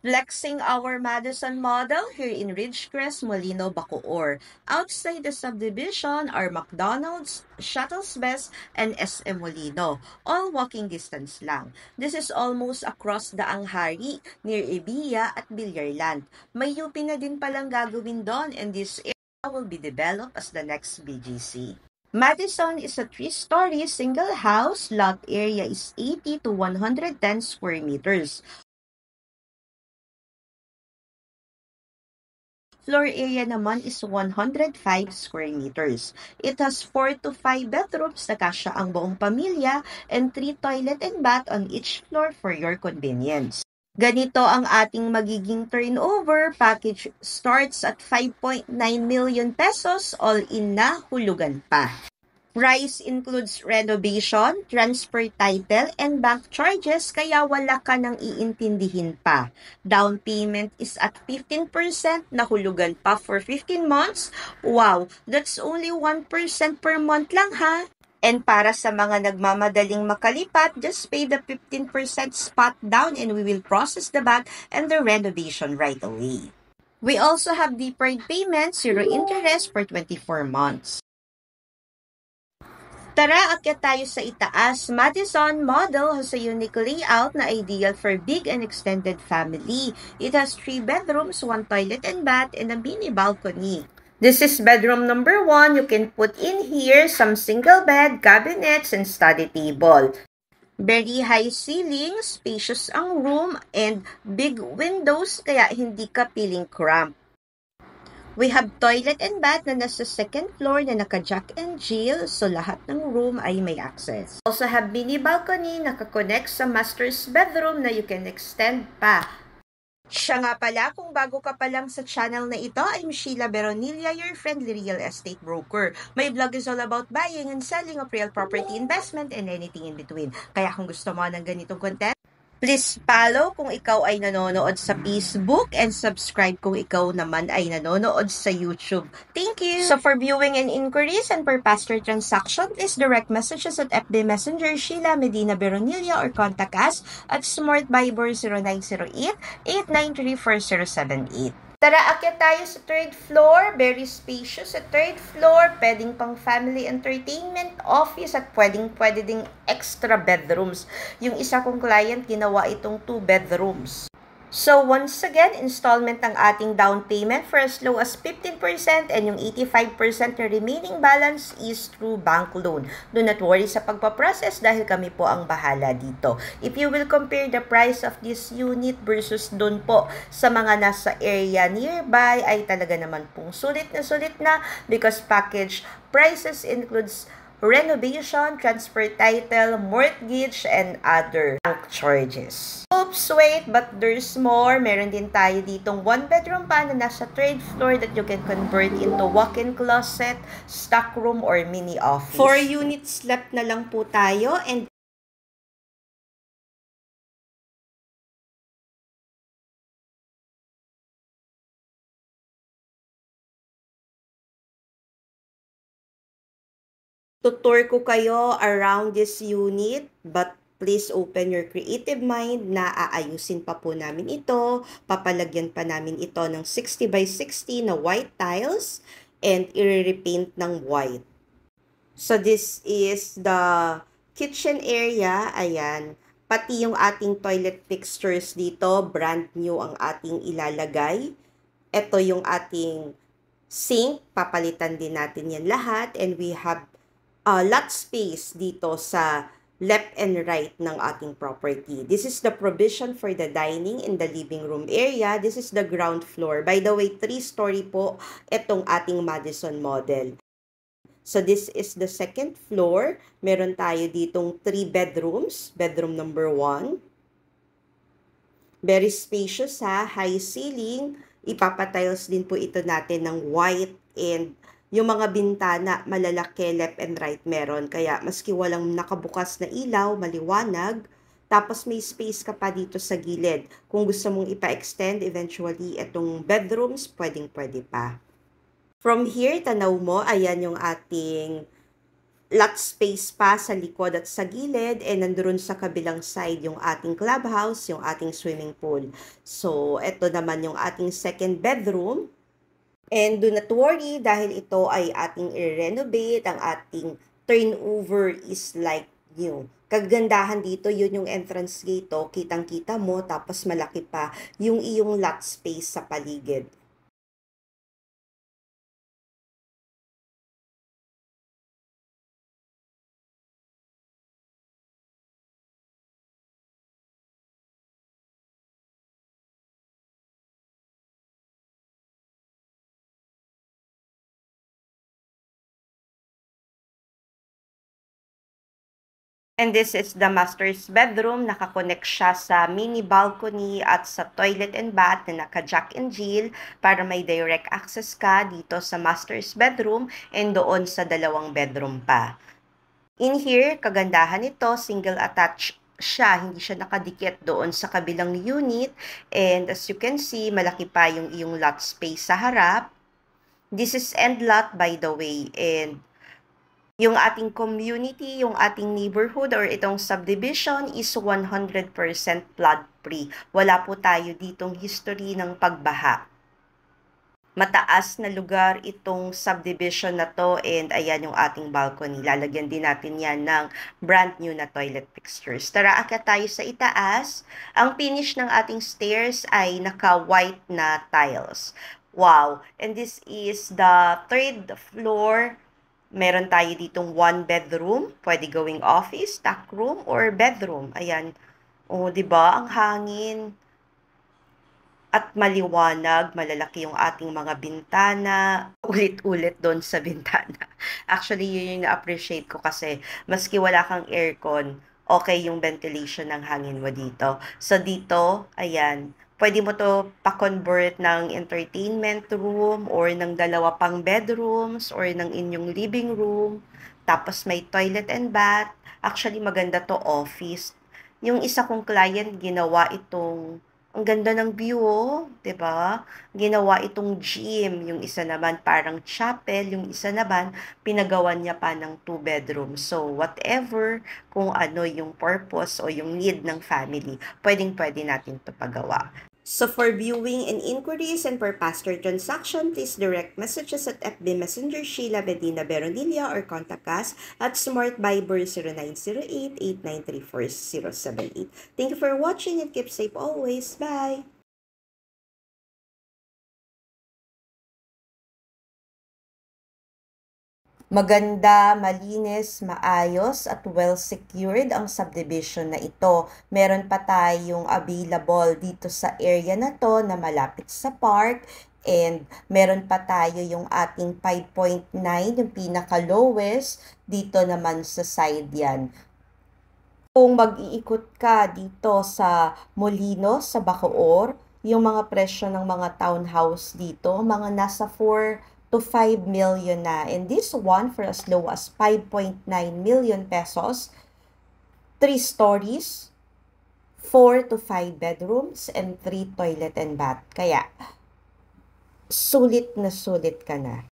Flexing our Madison model here in Ridgecrest, Molino, Bacoor. Outside the subdivision are McDonald's, Shuttles Best, and SM Molino, all walking distance lang. This is almost across the Anghari, near Ibiya at Bilyarland. May UP na din palang gagawin doon, and this area will be developed as the next BGC. Madison is a 3-story single house. Lot area is 80 to 110 square meters. Floor area naman is 105 square meters. It has 4 to 5 bedrooms na kasya ang buong pamilya and 3 toilet and bath on each floor for your convenience. Ganito ang ating magiging turnover. Package starts at 5.9 million pesos, all-in na hulugan pa. Price includes renovation, transfer title, and bank charges kaya wala ka nang iintindihin pa. Down payment is at 15%, nahulugan pa for 15 months. Wow, that's only 1% per month lang ha. And para sa mga nagmamadaling makalipat, just pay the 15% spot down and we will process the bank and the renovation right away. We also have deferred payment, 0 interest for 24 months. Tara, akyat tayo sa itaas. Madison model has a unique layout na ideal for big and extended family. It has 3 bedrooms, 1 toilet and bath, and a mini balcony. This is bedroom number 1. You can put in here some single bed, cabinets, and study table. Very high ceiling, spacious ang room, and big windows kaya hindi ka feeling cramped. We have toilet and bath na nasa second floor na naka-jack and jill, so lahat ng room ay may access. Also have mini balcony na nakakonect sa master's bedroom na you can extend pa. Siya nga pala, kung bago ka pa lang sa channel na ito, I'm Sheila Beronilla, your friendly real estate broker. My vlog is all about buying and selling of real property investment and anything in between. Kaya kung gusto mo ng ganitong content, please follow kung ikaw ay nanonood sa Facebook and subscribe kung ikaw naman ay nanonood sa YouTube. Thank you! So for viewing and inquiries and per pastor transaction, please direct messages at FB Messenger Sheila Medina Beronilla or contact us at Smart Viber 0908-893-4078. Tara, akyat tayo sa 3rd floor. Very spacious sa 3rd floor. Pwedeng pang family entertainment, office, at pwede ding extra bedrooms. Yung isa kong client, ginawa itong 2 bedrooms. So, once again, installment ng ating down payment for as low as 15% and yung 85% na remaining balance is through bank loan. Do not worry sa pagpaprocess dahil kami po ang bahala dito. If you will compare the price of this unit versus dun po sa mga nasa area nearby, ay talaga naman pong sulit na because package prices includes renovation, transfer title, mortgage, and other bank charges. Oops, wait, but there's more. Meron din tayo ditong 1-bedroom pa na nasa 3rd floor that you can convert into walk-in closet, stock room, or mini office. 4 units left na lang po tayo, and tutor ko kayo around this unit, but please open your creative mind na aayusin pa po namin ito. Papalagyan pa namin ito ng 60 by 60 na white tiles and i-repaint ng white. So this is the kitchen area. Ayan. Pati yung ating toilet fixtures dito, brand new ang ating ilalagay. Ito yung ating sink. Papalitan din natin yan lahat. And we have lot space dito sa left and right ng ating property. This is the provision for the dining in the living room area. This is the ground floor. By the way, 3-story po itong ating Madison model. So this is the 2nd floor. Meron tayo ditong 3 bedrooms. Bedroom number 1. Very spacious ha. High ceiling. Ipapatiles din po ito natin ng white, and yung mga bintana, malalaki, left and right meron. Kaya maski walang nakabukas na ilaw, maliwanag. Tapos may space ka pa dito sa gilid. Kung gusto mong ipa-extend eventually itong bedrooms, pwedeng-pwede pa. From here, tanaw mo, ayan yung ating lot space pa sa likod at sa gilid, and nandoon sa kabilang side yung ating clubhouse, yung ating swimming pool. So, ito naman yung ating second bedroom. And do not worry dahil ito ay ating i-renovate, ang ating turnover is like new. Kagandahan dito, yun yung entrance gate, oh, kitang-kita mo, tapos malaki pa yung iyong lot space sa paligid. And this is the master's bedroom. Nakakonect siya sa mini balcony at sa toilet and bath na naka-jack and Jill para may direct access ka dito sa master's bedroom and doon sa dalawang bedroom pa. In here, kagandahan nito, single attached siya, hindi siya nakadikit doon sa kabilang unit. And as you can see, malaki pa yung iyong lot space sa harap. This is end lot by the way, and yung ating community, yung ating neighborhood or itong subdivision is 100% flood-free. Wala po tayo ditong history ng pagbaha. Mataas na lugar itong subdivision na to, and ayan yung ating balcony. Lalagyan din natin yan ng brand new na toilet fixtures. Tara, akyat tayo sa itaas. Ang finish ng ating stairs ay naka-white na tiles. Wow! And this is the third floor. Meron tayo ditong one bedroom, pwede gawing office, stock room, or bedroom. Ayan. O, 'di ba? Ang hangin. At maliwanag, malalaki yung ating mga bintana. Ulit-ulit doon sa bintana. Actually, yun yung na-appreciate ko kasi maski wala kang aircon, okay yung ventilation ng hangin mo dito. So, dito, ayan, pwede mo to pa-convert ng entertainment room or ng dalawa pang bedrooms or ng inyong living room. Tapos may toilet and bath. Actually, maganda to office. Yung isa kong client, ginawa itong, ang ganda ng view, oh, 'di ba? Ginawa itong gym, yung isa naman parang chapel, yung isa naman pinagawan niya pa ng 2 bedrooms. So, whatever, kung ano yung purpose o yung need ng family, pwedeng-pwede natin to pagawa. So for viewing and inquiries and per pastor transaction, please direct messages at FB Messenger Sheila Bedina Beronilla or contact us at Smart Viber 0908-8934-078. Thank you for watching and keep safe always. Bye! Maganda, malinis, maayos at well-secured ang subdivision na ito. Meron pa tayong available dito sa area na to na malapit sa park, and meron pa tayo yung ating 5.9, yung pinaka-lowest, dito naman sa side yan. Kung mag-iikot ka dito sa Molino, sa Bacoor, yung mga presyo ng mga townhouse dito, mga nasa 4 to 5 million na. And this one for as low as 5.9 million pesos, 3 stories, 4 to 5 bedrooms, and 3 toilet and bath. Kaya, sulit na sulit ka na.